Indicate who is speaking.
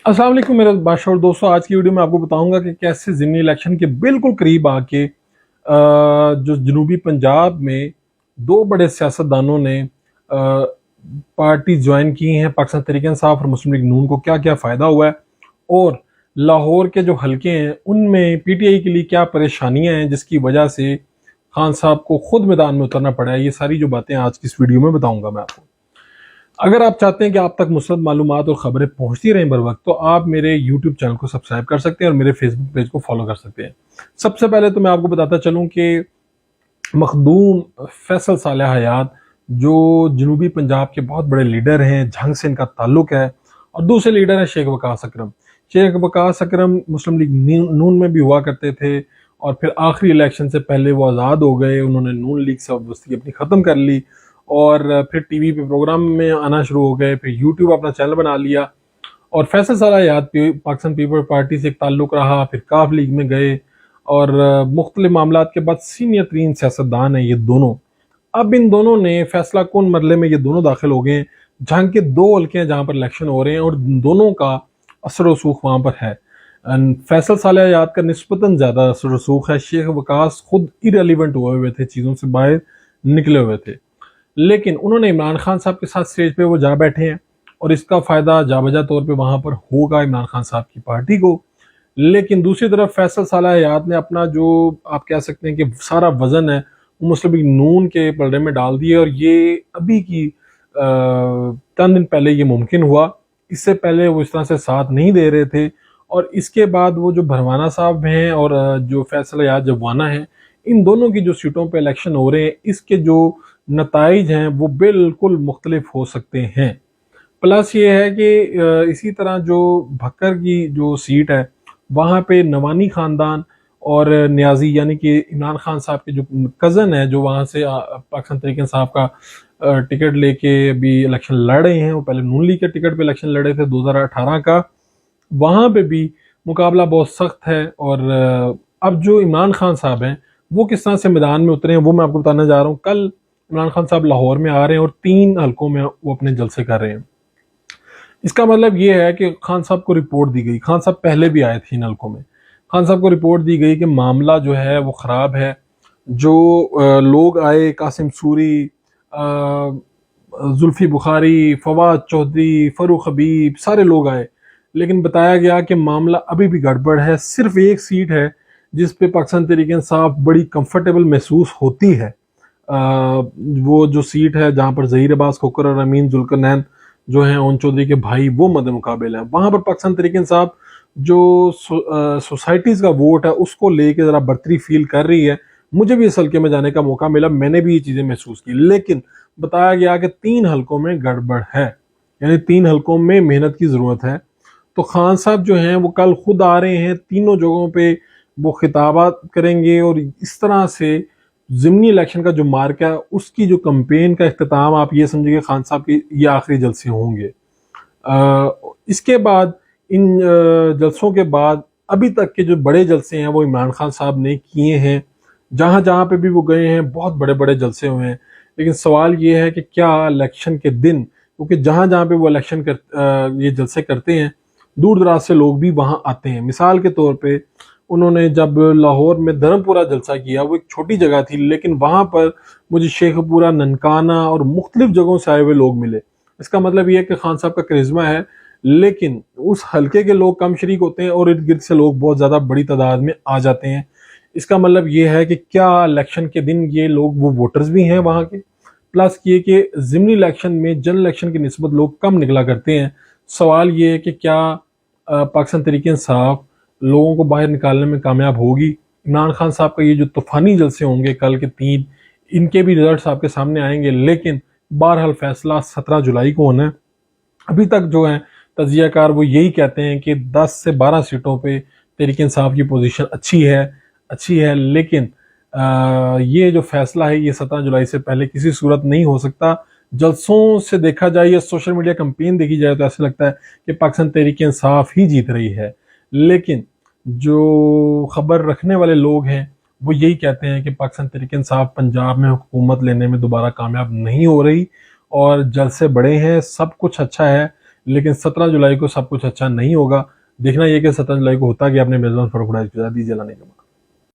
Speaker 1: अस्सलाम वालेकुम मेरे बादशाह और दोस्तों, आज की वीडियो में आपको बताऊंगा कि कैसे ज़िमनी इलेक्शन के बिल्कुल करीब आके जो जनूबी पंजाब में दो बड़े सियासतदानों ने पार्टी ज्वाइन की हैं, पाकिस्तान तहरीक इंसाफ और मुस्लिम लीग नून को क्या क्या फ़ायदा हुआ है, और लाहौर के जो हलके हैं उनमें पीटीआई के लिए क्या परेशानियां हैं जिसकी वजह से खान साहब को खुद मैदान में उतरना पड़ा है। ये सारी जो बातें आज की इस वीडियो में बताऊंगा मैं आपको। अगर आप चाहते हैं कि आप तक मुस्बत मालूमात और खबरें पहुंचती रहें बर वक्त, तो आप मेरे यूट्यूब चैनल को सब्सक्राइब कर सकते हैं और मेरे फेसबुक पेज को फॉलो कर सकते हैं। सबसे पहले तो मैं आपको बताता चलूं कि मखदूम फैसल सालेह हयात जो जनूबी पंजाब के बहुत बड़े लीडर हैं, झंग से इनका ताल्लुक है, और दूसरे लीडर हैं शेख वकास अकरम। शेख वकास अकरम मुस्लिम लीग नून में भी हुआ करते थे, और फिर आखिरी इलेक्शन से पहले वो आज़ाद हो गए। उन्होंने नून लीग से वाबस्तगी अपनी ख़त्म कर ली और फिर टीवी पे प्रोग्राम में आना शुरू हो गए, फिर यूट्यूब अपना चैनल बना लिया। और फैसल साला याद पाकिस्तान पीपल पार्टी से एक ताल्लुक रहा, फिर काफ लीग में गए, और मुख्तलिफ मामलात के बाद सीनियर तरीन सियासतदान है ये दोनों। अब इन दोनों ने फैसला कौन मरले में ये दोनों दाखिल हो गए हैं, जहां के दो हल्के हैं जहां पर इलेक्शन हो रहे हैं, और दोनों का असर रसूख वहां पर है। फैसल साला याद का निस्बतन ज्यादा असर रसूख है। शेख वकास खुद इरेलीवेंट हुए हुए थे, चीजों से बाहर निकले हुए थे, लेकिन उन्होंने इमरान खान साहब के साथ स्टेज पे वो जा बैठे हैं, और इसका फायदा जाबजा तौर पे वहां पर होगा इमरान खान साहब की पार्टी को। लेकिन दूसरी तरफ फैसल साला हयात ने अपना जो आप कह सकते हैं कि सारा वजन है वो मुस्लिम लीग नून के पलड़े में डाल दिए, और ये अभी की चंद दिन पहले ये मुमकिन हुआ। इससे पहले वो इस तरह से साथ नहीं दे रहे थे, और इसके बाद वो जो भरवाना साहब हैं और जो फैसल हयात जवाना है, इन दोनों की जो सीटों पे इलेक्शन हो रहे हैं, इसके जो नताइज हैं वो बिल्कुल मुख्तलिफ हो सकते हैं। प्लस ये है कि इसी तरह जो भक्कर की जो सीट है वहाँ पे नवानी खानदान और न्याजी यानी कि इमरान खान साहब के जो कज़न है, जो वहाँ से पाकिस्तान तहरीक इंसाफ का टिकट लेके अभी इलेक्शन लड़ रहे हैं। वो पहले नून लीग के टिकट पे इलेक्शन लड़े थे 2018 का, वहाँ पे भी मुकाबला बहुत सख्त है। और अब जो इमरान खान साहब हैं वो किस तरह से मैदान में उतरे हैं वो मैं आपको बताने जा रहा हूँ। कल इमरान खान साहब लाहौर में आ रहे हैं और 3 हलकों में वो अपने जलसे कर रहे हैं। इसका मतलब ये है कि खान साहब को रिपोर्ट दी गई, खान साहब पहले भी आए थे इन हलकों में, खान साहब को रिपोर्ट दी गई कि मामला जो है वो ख़राब है। जो लोग आए, कासिम सूरी, जुल्फी बुखारी, फवाद चौधरी, फरूख हबीब, सारे लोग आए, लेकिन बताया गया कि मामला अभी भी गड़बड़ है। सिर्फ एक सीट है जिस पे पाकिस्तान तहरीक इंसाफ बड़ी कंफर्टेबल महसूस होती है। वो जो सीट है जहां पर ज़हीर अब्बास खोखर और अमीन जुल्करनैन जो हैं ओन चौधरी के भाई, वो मद मुकाबले हैं। वहां पर पाकिस्तान तहरीक इंसाफ जो सोसाइटीज़ का वोट है उसको लेके ज़रा बर्तरी फील कर रही है। मुझे भी इस हल्के में जाने का मौका मिला, मैंने भी ये चीज़ें महसूस की, लेकिन बताया गया कि 3 हलकों में गड़बड़ है, यानी 3 हलकों में मेहनत की ज़रूरत है। तो खान साहब जो हैं वो कल खुद आ रहे हैं, तीनों जगहों पे वो खिताबात करेंगे, और इस तरह से ज़िमनी इलेक्शन का जो मार्का है उसकी जो कंपेन का इख्तिताम आप ये समझिए खान साहब की ये आखिरी जलसे होंगे। इसके बाद इन जलसों के बाद अभी तक के जो बड़े जलसे हैं वो इमरान खान साहब ने किए हैं। जहाँ जहाँ पे भी वो गए हैं बहुत बड़े बड़े जलसे हुए हैं, लेकिन सवाल ये है कि क्या इलेक्शन के दिन, क्योंकि जहाँ जहाँ पे वो ये जलसे करते हैं दूर दराज से लोग भी वहाँ आते हैं। मिसाल के तौर पे उन्होंने जब लाहौर में धर्मपुरा जलसा किया, वो एक छोटी जगह थी, लेकिन वहाँ पर मुझे शेखपुरा, ननकाना और मुख्तलिफ जगहों से आए हुए लोग मिले। इसका मतलब ये है कि खान साहब का करिश्मा है, लेकिन उस हल्के के लोग कम शरीक होते हैं और इर्द गिर्द से लोग बहुत ज़्यादा बड़ी तादाद में आ जाते हैं। इसका मतलब ये है कि क्या इलेक्शन के दिन ये लोग वो वोटर्स भी हैं वहाँ के, प्लस ये कि ज़िमनी इलेक्शन में जनरल इलेक्शन की निस्बत लोग कम निकला करते हैं। सवाल ये है कि क्या पाकिस्तान तहरीक इंसाफ लोगों को बाहर निकालने में कामयाब होगी। इमरान खान साहब का ये जो तूफानी जलसे होंगे कल के 3, इनके भी रिजल्ट्स आपके सामने आएंगे, लेकिन बहरहाल फैसला 17 जुलाई को होना है। अभी तक जो है तजियाकार वो यही कहते हैं कि 10 से 12 सीटों पे तहरीक इंसाफ की पोजीशन अच्छी है, लेकिन ये जो फैसला है ये 17 जुलाई से पहले किसी सूरत नहीं हो सकता। जलसों से देखा जाए या सोशल मीडिया कैंपेन देखी जाए तो ऐसा लगता है कि पाकिस्तान तहरीक इंसाफ ही जीत रही है, लेकिन जो खबर रखने वाले लोग हैं वो यही कहते हैं कि पाकिस्तान तहरीक इंसाफ पंजाब में हुकूमत लेने में दोबारा कामयाब नहीं हो रही, और जलसे बड़े हैं, सब कुछ अच्छा है, لیکن 17 جولائی کو سب کچھ اچھا نہیں ہوگا. دیکھنا یہ کہ 17 جولائی کو ہوتا کہ اپنے میزبان فاروق وائز کے ساتھ دیجیے اللہ نے.